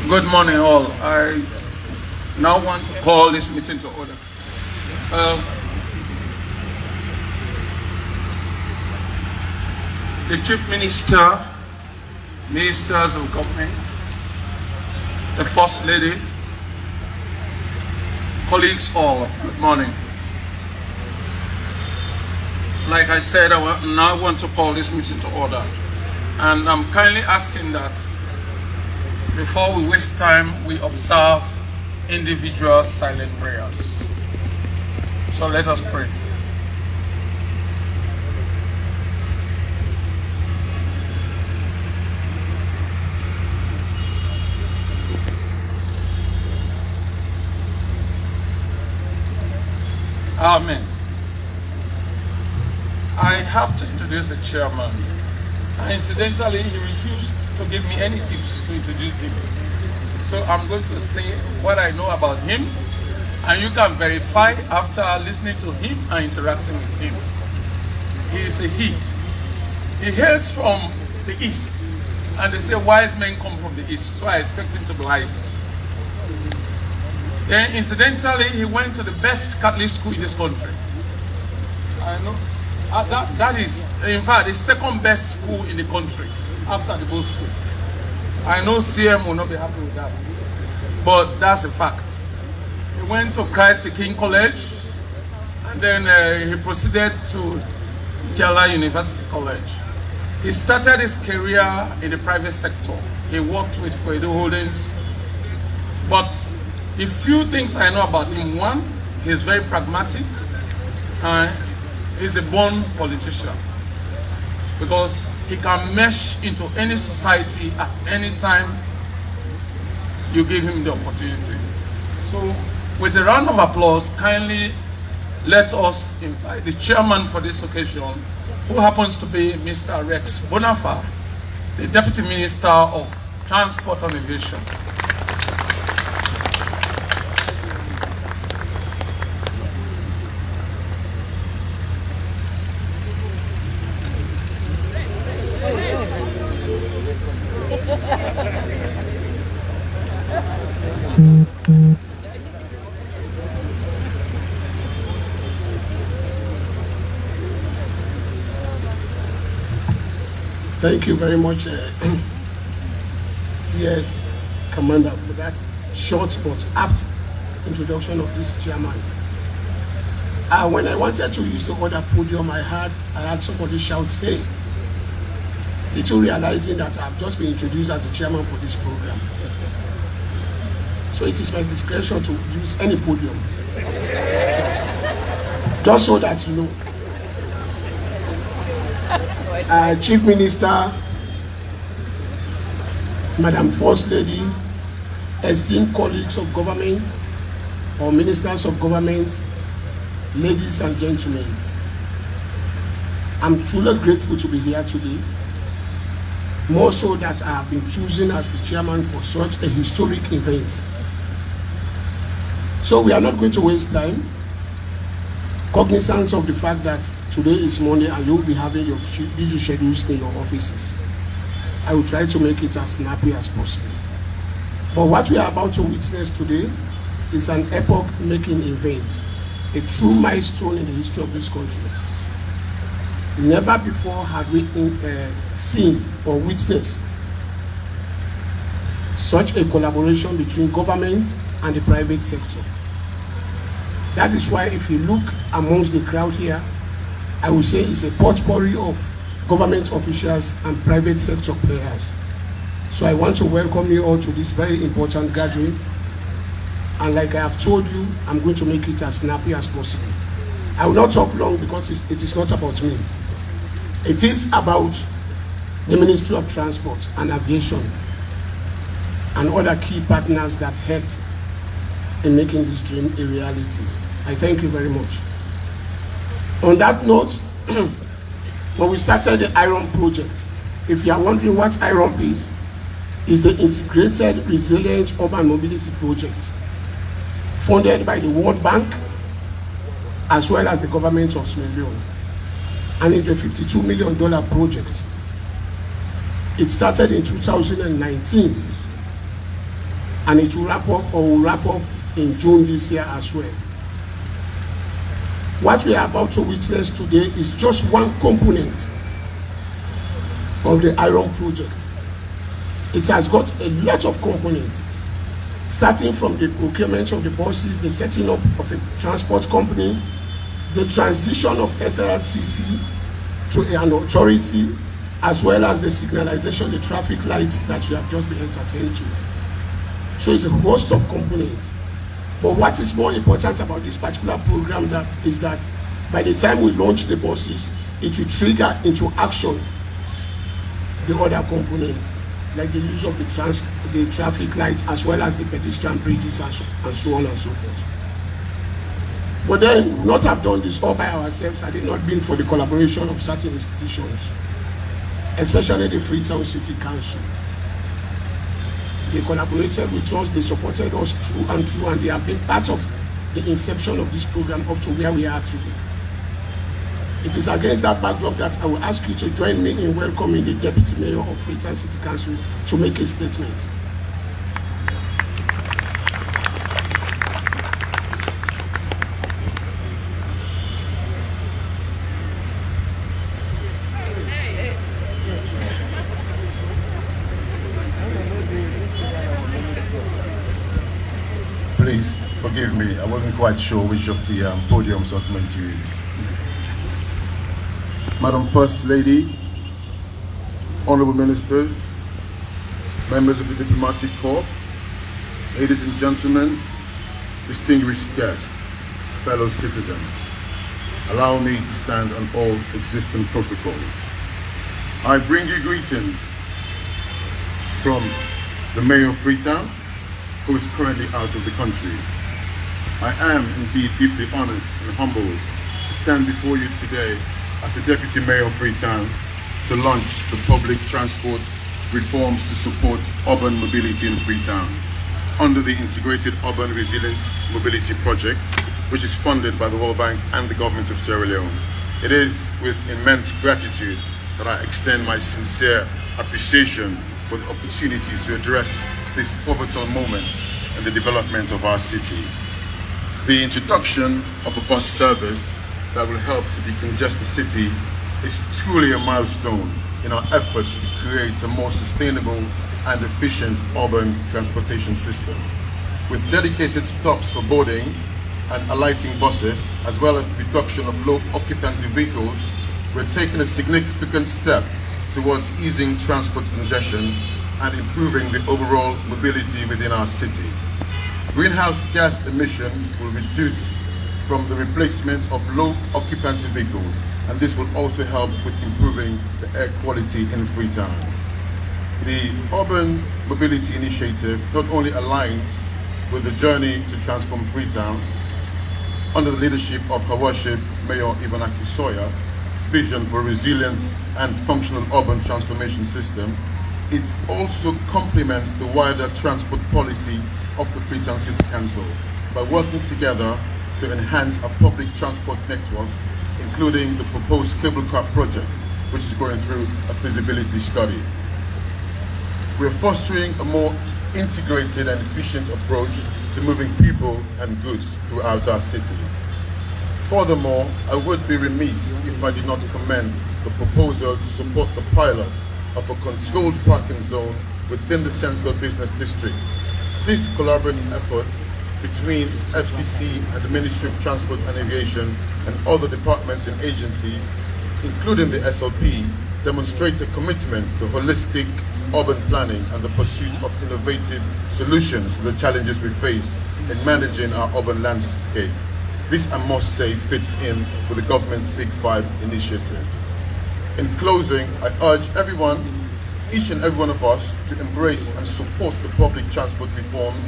Good morning, all. I now want to call this meeting to order. The Chief Minister, Ministers of Government, the First Lady, colleagues all, good morning. Like I said, I now want to call this meeting to order. And I'm kindly asking that before we waste time, we observe individual silent prayers. So let us pray. Amen. I have to introduce the chairman. And incidentally, he refused to give me any tips to introduce him. So I'm going to say what I know about him, and you can verify after listening to him and interacting with him. He is a he. He hails from the east, and they say wise men come from the east, so I expect him to be wise. Then incidentally, he went to the best Catholic school in this country. I know. That is, in fact, the second best school in the country after the both school. I know CM will not be happy with that, but that's a fact. He went to Christ the King College, and then he proceeded to Jala University College. He started his career in the private sector. He worked with Kwedo Holdings, but the few things I know about him: one, he's very pragmatic, and he's a born politician because he can mesh into any society at any time you give him the opportunity. So, with a round of applause, kindly let us invite the chairman for this occasion, who happens to be Mr. Rex Bonafa, the Deputy Minister of Transport and Aviation. Thank you very much, yes, Commander, for that short but apt introduction of this chairman. When I wanted to use the other podium, I had somebody shout, "Hey!" little realizing that I've just been introduced as the chairman for this program. So it is my discretion to use any podium, just so that you know. Chief Minister, Madam First Lady, esteemed colleagues of government or ministers of government, ladies and gentlemen, I'm truly grateful to be here today, more so that I have been chosen as the chairman for such a historic event. So we are not going to waste time. Cognizance of the fact that today is Monday and you will be having your busy schedules in your offices, I will try to make it as snappy as possible. But what we are about to witness today is an epoch-making event, a true milestone in the history of this country. Never before had we seen or witnessed such a collaboration between government and the private sector. That is why if you look amongst the crowd here, I would say it's a potpourri of government officials and private sector players. So I want to welcome you all to this very important gathering. And like I have told you, I'm going to make it as snappy as possible. I will not talk long because it is not about me. It is about the Ministry of Transport and Aviation and other key partners that helped in making this dream a reality. I thank you very much. On that note, when we started the IRON project, if you are wondering what IRON is the Integrated Resilient Urban Mobility Project, funded by the World Bank as well as the government of Sierra Leone. And it's a $52 million project. It started in 2019. and it will wrap up or will wrap up in June this year as well. What we are about to witness today is just one component of the iron project. It has got a lot of components, starting from the procurement of the buses, the setting up of a transport company, the transition of SRTC to an authority, as well as the signalization, the traffic lights that we have just been entertained to. So it's a host of components. But what is more important about this particular program is that by the time we launch the buses, it will trigger into action the other components, like the use of the traffic lights, as well as the pedestrian bridges and so on and so forth. But then, we would not have done this all by ourselves had it not been for the collaboration of certain institutions, especially the Freetown City Council. They collaborated with us, they supported us through, and they have been part of the inception of this program up to where we are today. It is against that backdrop that I will ask you to join me in welcoming the Deputy Mayor of Freetown City Council to make a statement. Please forgive me, I wasn't quite sure which of the podiums I was meant to use. Madam First Lady, Honorable Ministers, members of the Diplomatic Corps, ladies and gentlemen, distinguished guests, fellow citizens, allow me to stand on all existing protocols. I bring you greetings from the Mayor of Freetown, who is currently out of the country. I am indeed deeply honored and humbled to stand before you today as the Deputy Mayor of Freetown to launch the public transport reforms to support urban mobility in Freetown under the Integrated Urban Resilient Mobility Project, which is funded by the World Bank and the government of Sierra Leone. It is with immense gratitude that I extend my sincere appreciation for the opportunity to address this pivotal moment in the development of our city. The introduction of a bus service that will help to decongest the city is truly a milestone in our efforts to create a more sustainable and efficient urban transportation system. With dedicated stops for boarding and alighting buses, as well as the reduction of low occupancy vehicles, we're taking a significant step towards easing transport congestion and improving the overall mobility within our city. Greenhouse gas emission will reduce from the replacement of low occupancy vehicles, and this will also help with improving the air quality in Freetown. The Urban Mobility Initiative not only aligns with the journey to transform Freetown under the leadership of Her Worship Mayor Ivanaki Sawyer's vision for a resilient and functional urban transformation system, it also complements the wider transport policy of the Freetown City Council by working together to enhance a public transport network, including the proposed cable car project, which is going through a feasibility study. We are fostering a more integrated and efficient approach to moving people and goods throughout our city. Furthermore, I would be remiss if I did not commend the proposal to support the pilot of a controlled parking zone within the Central Business District. This collaborative effort between FCC and the Ministry of Transport and Aviation and other departments and agencies, including the SLP, demonstrates a commitment to holistic urban planning and the pursuit of innovative solutions to the challenges we face in managing our urban landscape. This, I must say, fits in with the government's Big Five initiatives. In closing, I urge everyone, each and every one of us, to embrace and support the public transport reforms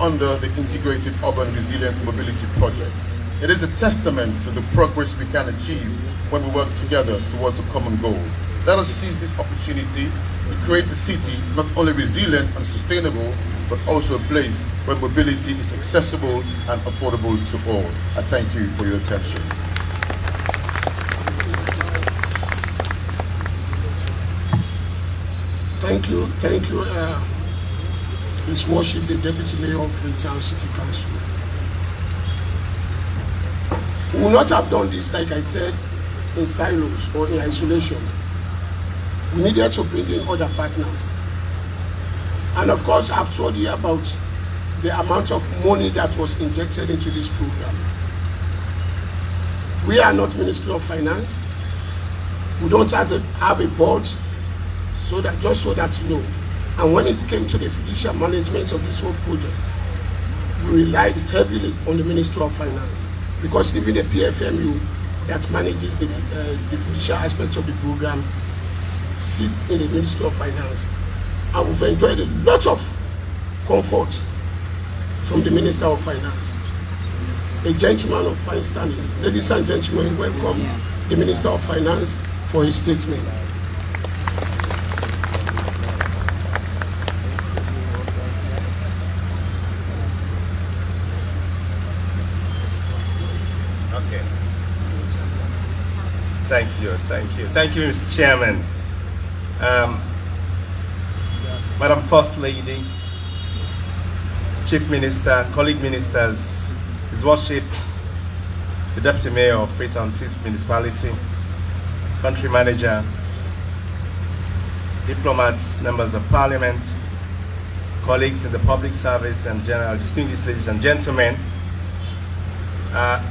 under the Integrated Urban Resilient Mobility Project. It is a testament to the progress we can achieve when we work together towards a common goal. Let us seize this opportunity to create a city not only resilient and sustainable, but also a place where mobility is accessible and affordable to all. I thank you for your attention. Thank you, His Worship the Deputy Mayor of Freetown City Council. We would not have done this, like I said, in silos or in isolation. We needed to bring in other partners. And of course, I've told you about the amount of money that was injected into this program. We are not Ministry of Finance. We don't have a board, just so that you know. And when it came to the fiducial management of this whole project, we relied heavily on the Ministry of Finance, because even the PFMU that manages the fiducial aspects of the program sits in the Ministry of Finance. And we've enjoyed a lot of comfort from the Minister of Finance. A gentleman of fine standing. Ladies and gentlemen, welcome the Minister of Finance for his statement. Okay. Thank you, Mr. Chairman. Madam First Lady, Chief Minister, colleague ministers, His Worship, the Deputy Mayor of Freetown City Municipality, Country Manager, diplomats, members of Parliament, colleagues in the public service and general, distinguished ladies and gentlemen.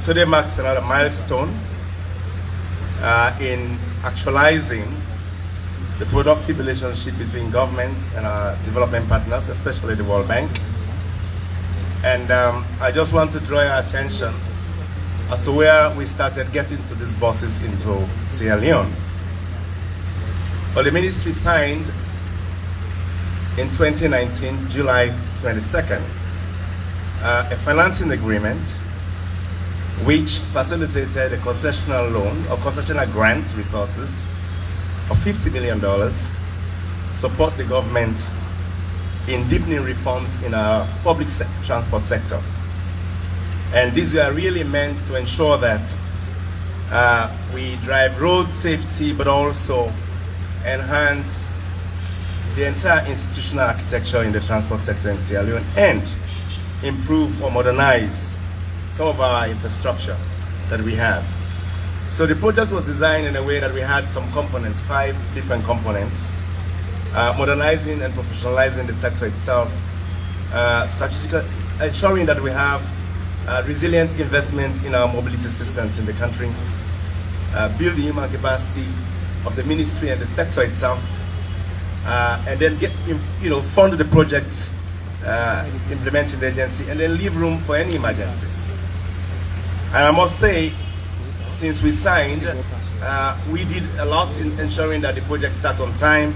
Today marks another milestone in actualizing the productive relationship between government and our development partners, especially the World Bank. And I just want to draw your attention as to where we started getting to these buses into Sierra Leone. Well, the ministry signed in 2019, July 22nd, a financing agreement which facilitated a concessional loan or concessional grant resources of $50 million to support the government in deepening reforms in our public transport sector. And these were really meant to ensure that we drive road safety, but also enhance the entire institutional architecture in the transport sector in Sierra Leone and improve or modernize some of our infrastructure that we have. So the project was designed in a way that we had some components, 5 different components, modernizing and professionalizing the sector itself, strategically ensuring that we have resilient investment in our mobility systems in the country, build the human capacity of the ministry and the sector itself, and then fund the project, implementing the agency, and then leave room for any emergencies. And I must say, since we signed, we did a lot in ensuring that the project starts on time.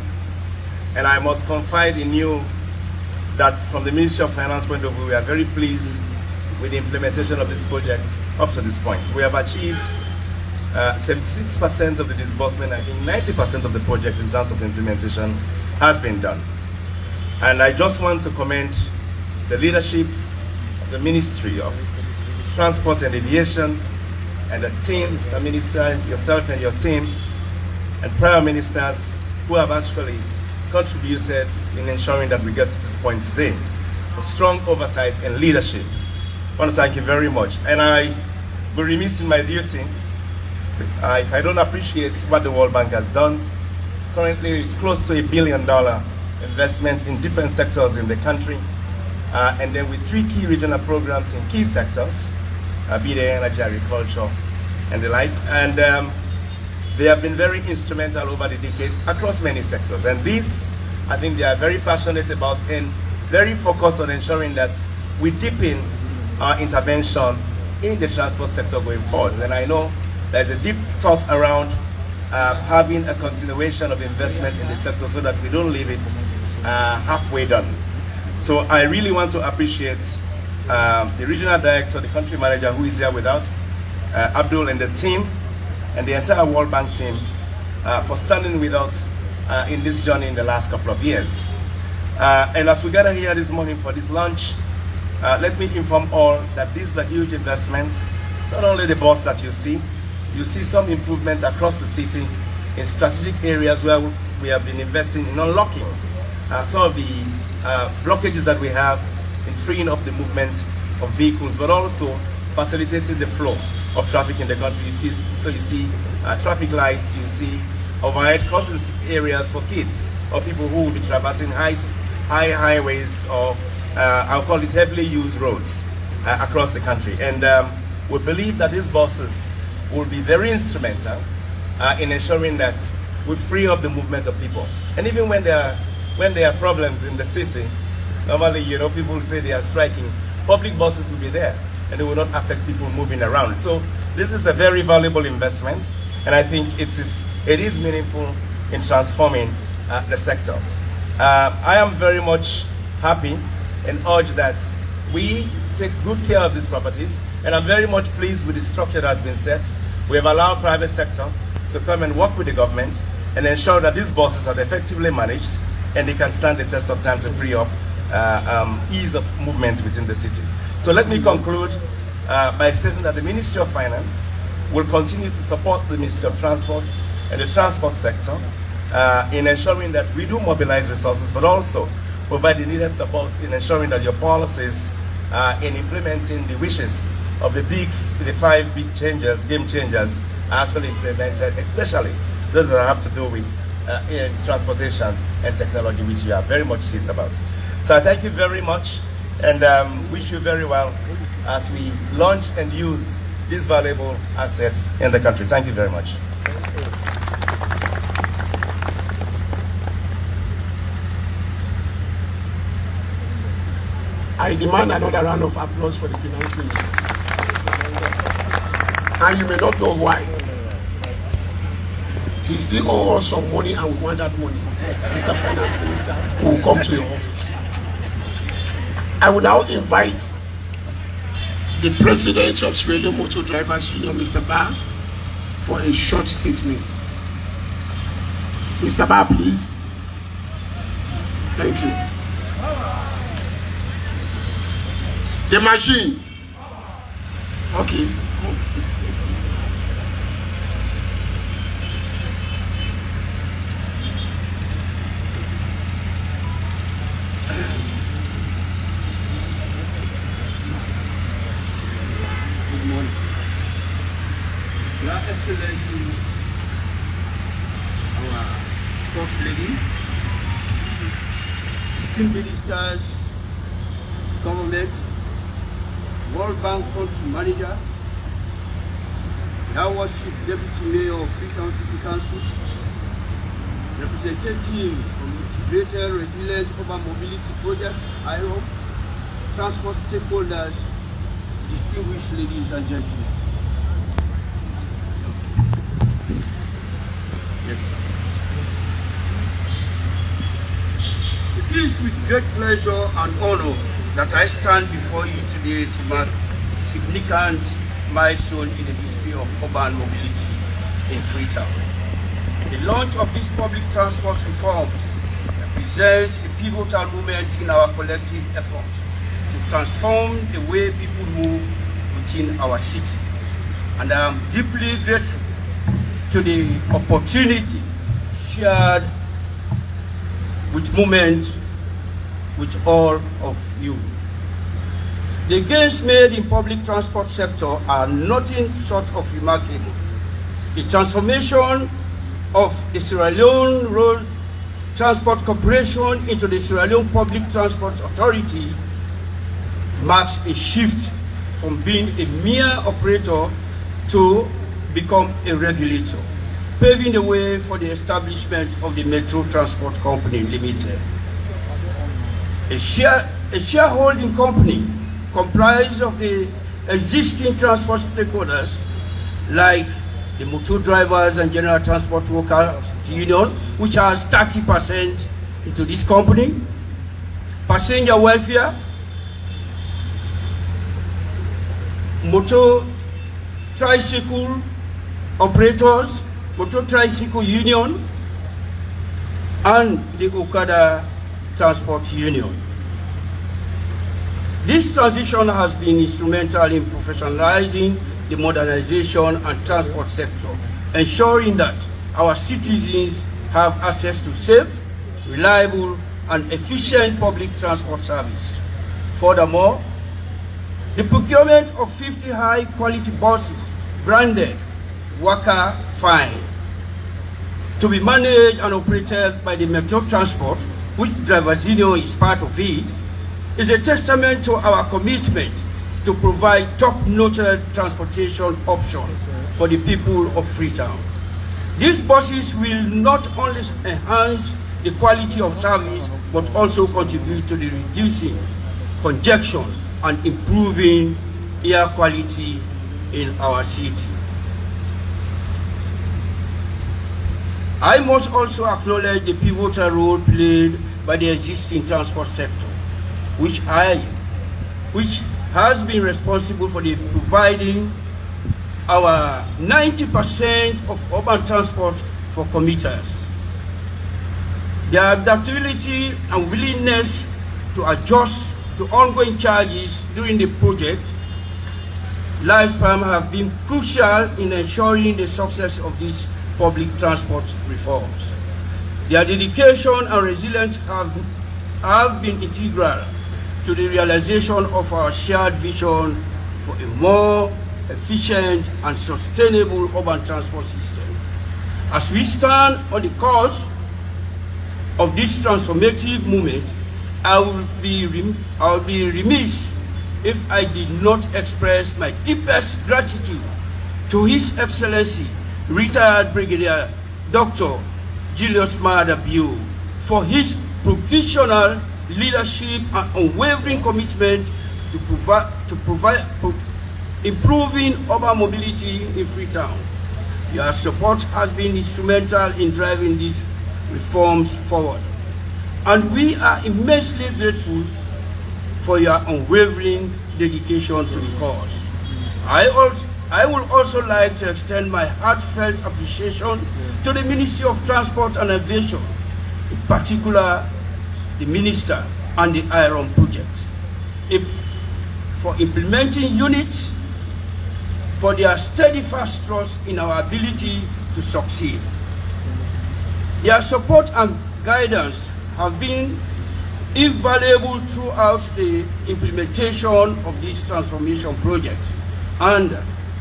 And I must confide in you that from the Ministry of Finance point of view, we are very pleased with the implementation of this project up to this point. We have achieved 76% of the disbursement. I think 90% of the project in terms of implementation has been done. And I just want to commend the leadership of the Ministry of Transport and Aviation and the team, Mr. Minister, yourself and your team, and prior ministers who have actually contributed in ensuring that we get to this point today. For strong oversight and leadership. I want to thank you very much. And I will be remiss in my duty if I don't appreciate what the World Bank has done. Currently, it's close to $1 billion investment in different sectors in the country. And then with 3 key regional programs in key sectors, be they energy, agriculture, and the like. And they have been very instrumental over the decades across many sectors. And this, I think they are very passionate about and very focused on ensuring that we deepen our intervention in the transport sector going forward. And I know there's a deep thought around having a continuation of investment in the sector so that we don't leave it halfway done. So I really want to appreciate the regional director, the country manager who is here with us, Abdul, and the team, and the entire World Bank team for standing with us in this journey in the last couple of years. And as we gather here this morning for this launch, let me inform all that this is a huge investment. It's not only the bus that you see some improvements across the city in strategic areas where we have been investing in unlocking some of the blockages that we have in freeing up the movement of vehicles, but also facilitating the flow of traffic in the country. You see traffic lights, you see overhead crossing areas for kids or people who will be traversing high highways, or I'll call it heavily used roads across the country. And we believe that these buses will be very instrumental in ensuring that we free up the movement of people. And even when there are problems in the city, normally, you know, people say they are striking, public buses will be there and it will not affect people moving around. So this is a very valuable investment, and I think it is meaningful in transforming the sector. I am very much happy and urge that we take good care of these properties, and I'm very much pleased with the structure that has been set. We have allowed private sector to come and work with the government and ensure that these buses are effectively managed and they can stand the test of time to free up ease of movement within the city. So let me conclude by stating that the Ministry of Finance will continue to support the Ministry of Transport and the transport sector in ensuring that we do mobilize resources, but also provide the needed support in ensuring that your policies in implementing the wishes of the 5 big changes, game changers, are actually implemented, especially those that have to do with transportation and technology, which you are very much serious about. So I thank you very much, and wish you very well as we launch and use these valuable assets in the country. Thank you very much. I demand another round of applause for the Finance Minister. And you may not know why. He still owes us some money and we want that money. Mr. Finance Minister, who will come to your office. I will now invite the President of Sierra Leone Motor Drivers Union, Mr. Ba, for a short statement. Mr. Ba, please. Thank you. The machine. Okay. Good morning. Your Excellency, our First Lady, esteemed ministers, government, World Bank Country Manager, Your Worship Deputy Mayor of Freetown City Council, representative from Integrated Resilient Urban Mobility Project, IROP, transport stakeholders, distinguished ladies and gentlemen. Yes, sir. It is with great pleasure and honor that I stand before you today to mark a significant milestone in the history of urban mobility in Freetown. The launch of this public transport reforms represents a pivotal moment in our collective effort to transform the way people move within our city. And I am deeply grateful to the opportunity shared with all of you. The gains made in public transport sector are nothing short of remarkable. The transformation of the Sierra Leone Road Transport Corporation into the Sierra Leone Public Transport Authority marks a shift from being a mere operator to become a regulator, paving the way for the establishment of the Metro Transport Company Limited. A shareholding company comprised of the existing transport stakeholders like the Motor Drivers and General Transport Workers Union, which has 30% into this company, passenger welfare, motor tricycle operators, Motor Tricycle Union, and the Okada Transport Union. This transition has been instrumental in professionalizing the modernization and transport sector, ensuring that our citizens have access to safe, reliable, and efficient public transport service. Furthermore, the procurement of 50 high-quality buses branded Waka Fine to be managed and operated by the Metro Transport, which Drivers Union is part of it, is a testament to our commitment to provide top-notch transportation options for the people of Freetown. These buses will not only enhance the quality of service, but also contribute to the reducing congestion and improving air quality in our city. I must also acknowledge the pivotal role played by the existing transport sector, which has been responsible for providing our 90% of urban transport for commuters. Their adaptability and willingness to adjust to ongoing charges during the project lifespan have been crucial in ensuring the success of these public transport reforms. Their dedication and resilience have been integral to the realization of our shared vision for a more efficient and sustainable urban transport system. As we stand on the course of this transformative movement, I will be remiss if I did not express my deepest gratitude to His Excellency, retired Brigadier Dr. Julius Maada for his professional leadership and unwavering commitment to improving urban mobility in Freetown. Your support has been instrumental in driving these reforms forward, and we are immensely grateful for your unwavering dedication to the cause. I would also like to extend my heartfelt appreciation to the Ministry of Transport and Aviation, in particular the Minister and the Iron Project, for implementing units, for their steadfast trust in our ability to succeed. Their support and guidance have been invaluable throughout the implementation of this transformation project, and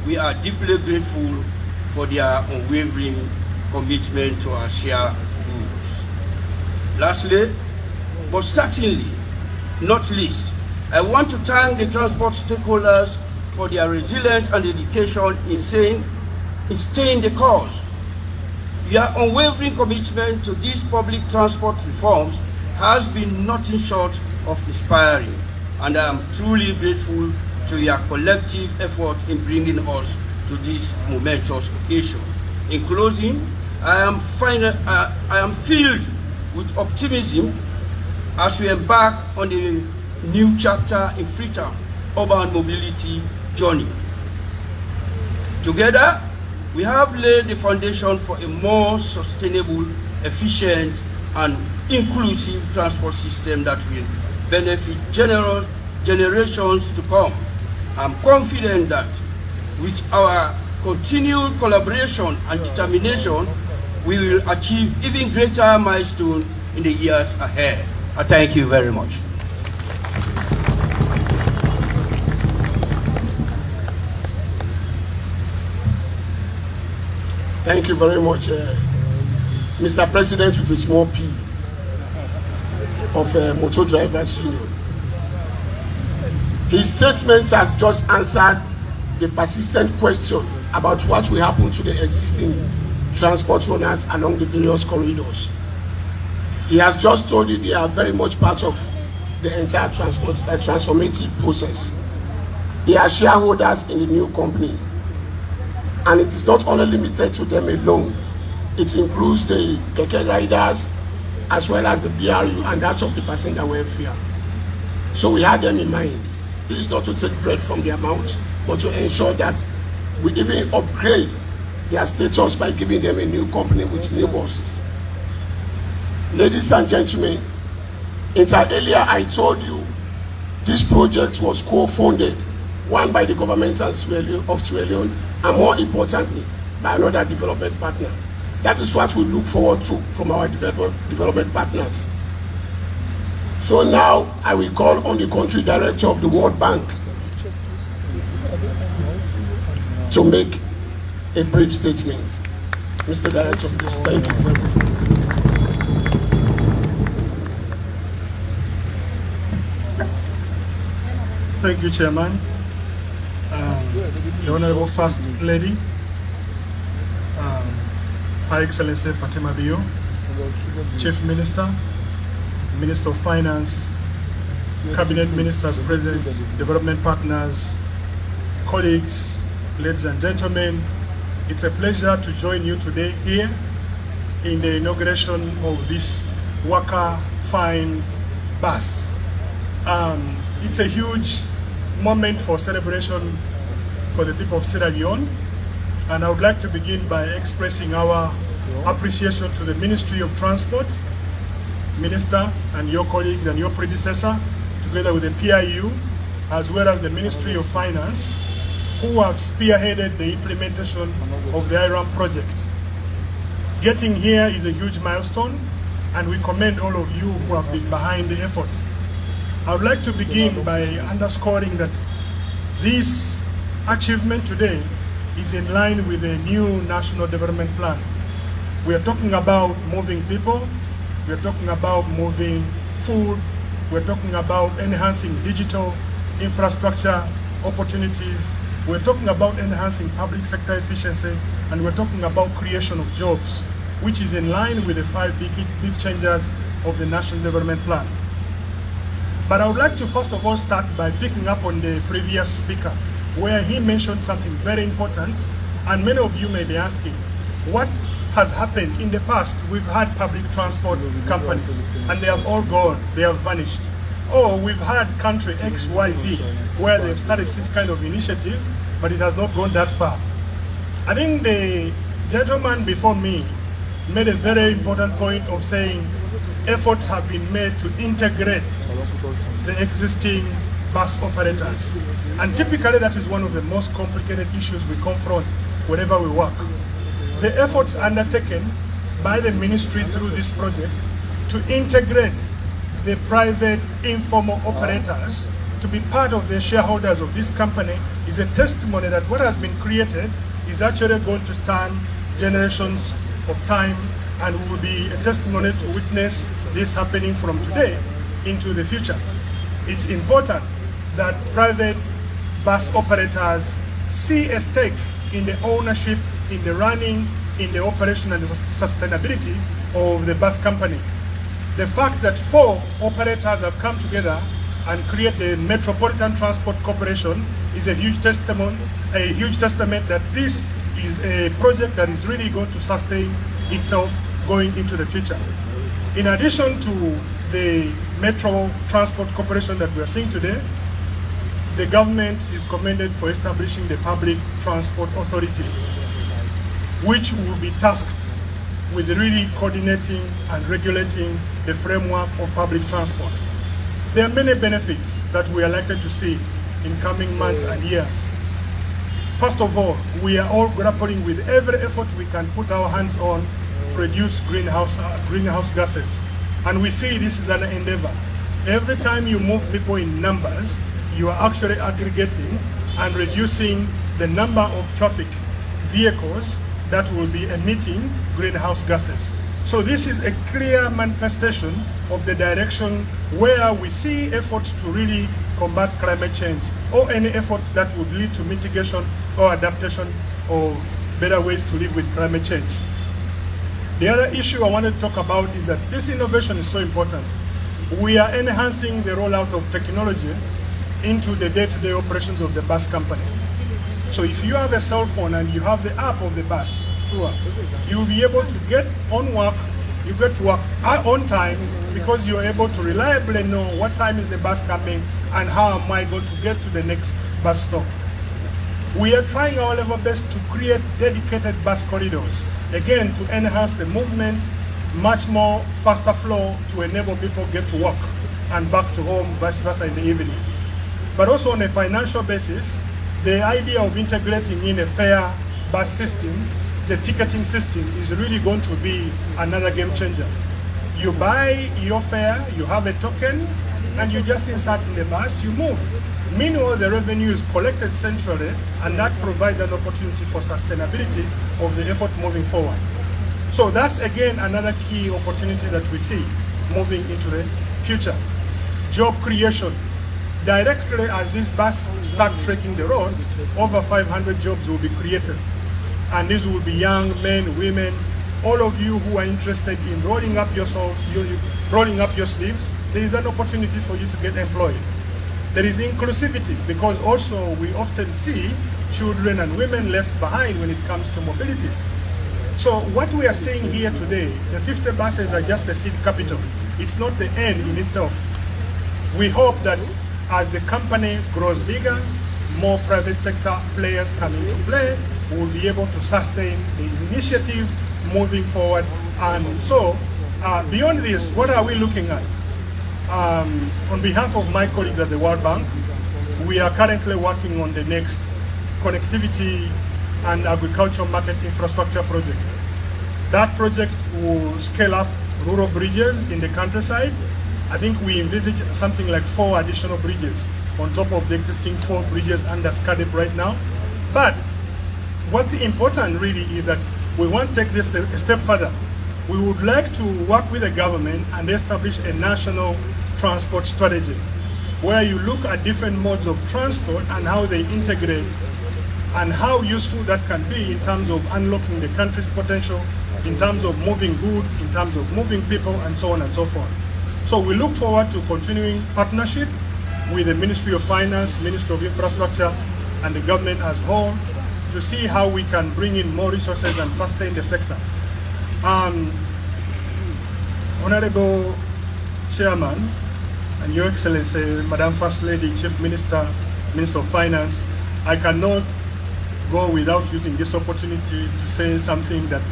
we are deeply grateful for their unwavering commitment to our shared goals. Lastly, but certainly not least, I want to thank the transport stakeholders for their resilience and dedication in staying the course. Your unwavering commitment to these public transport reforms has been nothing short of inspiring, and I am truly grateful to your collective effort in bringing us to this momentous occasion. In closing, I am filled with optimism as we embark on the new chapter in Freetown urban mobility journey. Together, we have laid the foundation for a more sustainable, efficient, and inclusive transport system that will benefit generations to come. I'm confident that with our continued collaboration and determination, we will achieve even greater milestones in the years ahead. I thank you very much. Thank you very much, Mr. President, with a small P of Motor Drivers Union. His statement has just answered the persistent question about what will happen to the existing transport runners along the various corridors. He has just told you they are very much part of the entire transformative process. They are shareholders in the new company. And it is not only limited to them alone. It includes the keke riders as well as the BRU and that of the passenger welfare. So we had them in mind. This is not to take bread from their mouth, but to ensure that we even upgrade their status by giving them a new company with new bosses. Ladies and gentlemen, earlier I told you this project was co-funded, one by the government of Sierra Leone, and more importantly, by another development partner. That is what we look forward to from our development partners. So now I will call on the country director of the World Bank to make a brief statement. Mr. Director, please. Thank you very much. Thank you, Chairman. The Honorable First Lady, Her Excellency Fatima, Chief Minister, Minister of Finance, Cabinet Ministers present, development partners, colleagues, ladies and gentlemen, it's a pleasure to join you today here in the inauguration of this Waka Fine bus. It's a huge moment for celebration for the people of Sierra Leone, and I would like to begin by expressing our appreciation to the Ministry of Transport, Minister, and your colleagues and your predecessor, together with the PIU, as well as the Ministry of Finance, who have spearheaded the implementation of the IRAM project. Getting here is a huge milestone, and we commend all of you who have been behind the effort. I would like to begin by underscoring that this achievement today is in line with the new National Development Plan. We are talking about moving people, we are talking about moving food, we're talking about enhancing digital infrastructure opportunities, we're talking about enhancing public sector efficiency, and we're talking about creation of jobs, which is in line with the 5 big changes of the National Development Plan. But I would like to first of all start by picking up on the previous speaker, where he mentioned something very important, and many of you may be asking, what has happened in the past? We've had public transport companies, and they have all gone, they have vanished. Or we've had country XYZ, where they've started this kind of initiative, but it has not gone that far. I think the gentleman before me made a very important point of saying efforts have been made to integrate the existing bus operators. And typically that is one of the most complicated issues we confront wherever we work. The efforts undertaken by the ministry through this project to integrate the private informal operators to be part of the shareholders of this company is a testimony that what has been created is actually going to stand generations of time, and will be a testimony to witness this happening from today into the future. It's important that private bus operators see a stake in the ownership, in the running, in the operation and the sustainability of the bus company. The fact that 4 operators have come together and create the Metropolitan Transport Corporation is a huge testament that this is a project that is really going to sustain itself going into the future. In addition to the Metro Transport Corporation that we are seeing today, the government is commended for establishing the Public Transport Authority, which will be tasked with really coordinating and regulating the framework of public transport. There are many benefits that we are likely to see in coming months and years. First of all, we are all grappling with every effort we can put our hands on to reduce greenhouse gases. And we see this is an endeavor. Every time you move people in numbers, you are actually aggregating and reducing the number of traffic vehicles that will be emitting greenhouse gases. So this is a clear manifestation of the direction where we see efforts to really combat climate change, or any effort that would lead to mitigation or adaptation of better ways to live with climate change. The other issue I wanted to talk about is that this innovation is so important. We are enhancing the rollout of technology into the day-to-day operations of the bus company. So if you have a cell phone and you have the app of the bus, you'll be able to get on work, you get to work on time, because you're able to reliably know what time is the bus coming and how am I going to get to the next bus stop. We are trying our level best to create dedicated bus corridors, again to enhance the movement, much more faster flow to enable people get to work and back to home, vice versa in the evening. But also on a financial basis, the idea of integrating in a fare bus system, the ticketing system, is really going to be another game changer. You buy your fare, you have a token, and you just insert in the bus, you move. Meanwhile, the revenue is collected centrally, and that provides an opportunity for sustainability of the effort moving forward. So that's again another key opportunity that we see moving into the future. Job creation. Directly as this bus start trekking the roads, over 500 jobs will be created. And these will be young men, women, all of you who are interested in rolling up your sleeves, there is an opportunity for you to get employed. There is inclusivity, because also we often see children and women left behind when it comes to mobility. So what we are saying here today, the 50 buses are just the seed capital. It's not the end in itself. We hope that as the company grows bigger, more private sector players come into play, we will be able to sustain the initiative moving forward. And so, beyond this, what are we looking at? On behalf of my colleagues at the World Bank, we are currently working on the next connectivity and agricultural market infrastructure project. That project will scale up rural bridges in the countryside. I think we envisage something like 4 additional bridges on top of the existing 4 bridges under SCADIP right now. But what's important really is that we want to take this a step further. We would like to work with the government and establish a national transport strategy where you look at different modes of transport and how they integrate and how useful that can be in terms of unlocking the country's potential, in terms of moving goods, in terms of moving people, and so on and so forth. So we look forward to continuing partnership with the Ministry of Finance, Ministry of Infrastructure, and the government as a whole to see how we can bring in more resources and sustain the sector. Honorable Chairman, and Your Excellency, Madam First Lady, Chief Minister, Minister of Finance, I cannot go without using this opportunity to say something that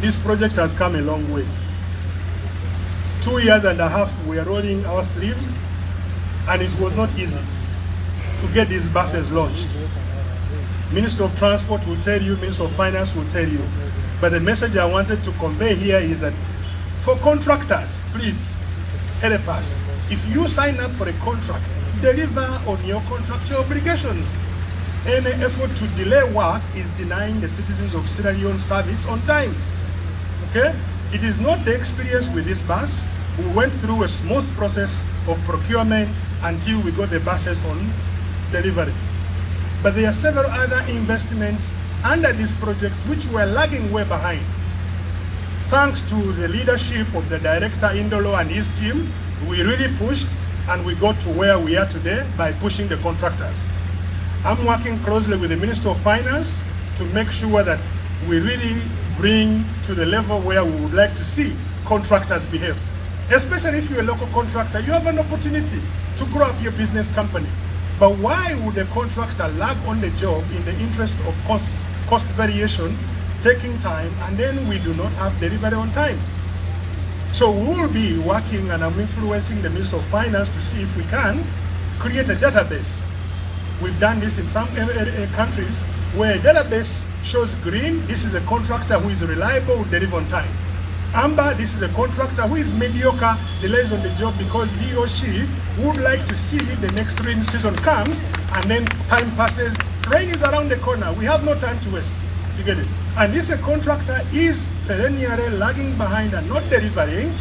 this project has come a long way. 2 years and a half, we are rolling our sleeves, and it was not easy to get these buses launched. Minister of Transport will tell you, Minister of Finance will tell you. But the message I wanted to convey here is that for contractors, please help us. If you sign up for a contract, deliver on your contractual obligations. Any effort to delay work is denying the citizens of Sierra Leone service on time. Okay? It is not the experience with this bus. We went through a smooth process of procurement until we got the buses on delivery. But there are several other investments under this project which were lagging way behind. Thanks to the leadership of the Director Indolo and his team, we really pushed and we got to where we are today by pushing the contractors. I'm working closely with the Minister of Finance to make sure that we really bring to the level where we would like to see contractors behave. Especially if you're a local contractor, you have an opportunity to grow up your business company. But why would a contractor lag on the job in the interest of cost variation, taking time, and then we do not have delivery on time? So we will be working, and I'm influencing the Minister of Finance to see if we can create a database. We've done this in some countries where a database shows green, this is a contractor who is reliable, will deliver on time. Amber, this is a contractor who is mediocre, delays on the job because he or she would like to see the next rain season comes, and then time passes, rain is around the corner, we have no time to waste. You get it? And if a contractor is perennially lagging behind and not delivering,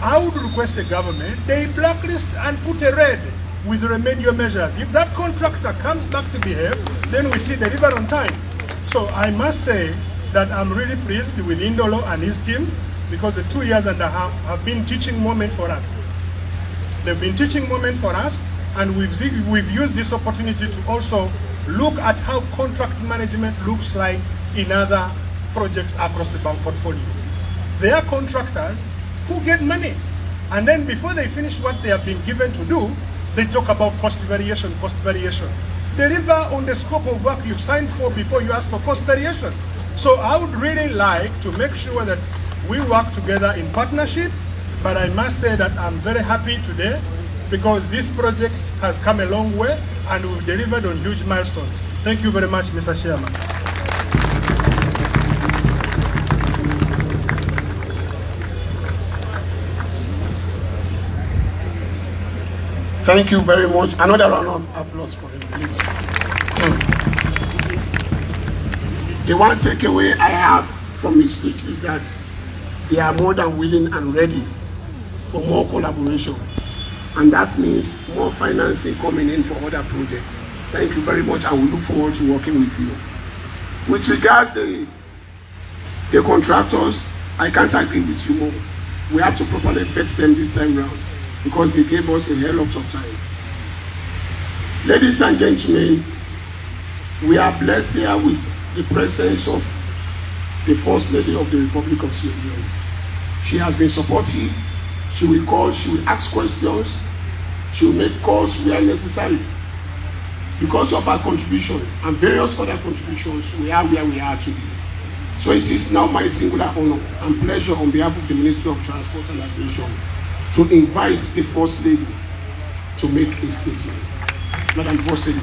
I would request the government, they blacklist and put a red with remedial measures. If that contractor comes back to behave, then we see deliver on time. So I must say that I'm really pleased with Indolo and his team, because the 2 years and a half have been teaching moment for us. They've been teaching moment for us, and we've used this opportunity to also look at how contract management looks like in other projects across the bank portfolio. They are contractors who get money, and then before they finish what they have been given to do, they talk about cost variation, cost variation. Deliver on the scope of work you signed for before you ask for cost variation. So I would really like to make sure that we work together in partnership, but I must say that I'm very happy today because this project has come a long way and we've delivered on huge milestones. Thank you very much, Mr. Chairman. Thank you very much. Another round of applause for him, please. The one takeaway I have from his speech is that they are more than willing and ready for more collaboration. And that means more financing coming in for other projects. Thank you very much. I will look forward to working with you. With regards to the contractors, I can't agree with you more. We have to properly vet them this time round because they gave us a hell lot of time. Ladies and gentlemen, we are blessed here with the presence of the First Lady of the Republic of Sierra Leone. She has been supportive. She will call, she will ask questions, she will make calls where necessary. Because of our contribution and various other contributions, we are where we are today. So it is now my singular honor and pleasure on behalf of the Ministry of Transport and Aviation to invite the First Lady to make a statement. Madam First Lady.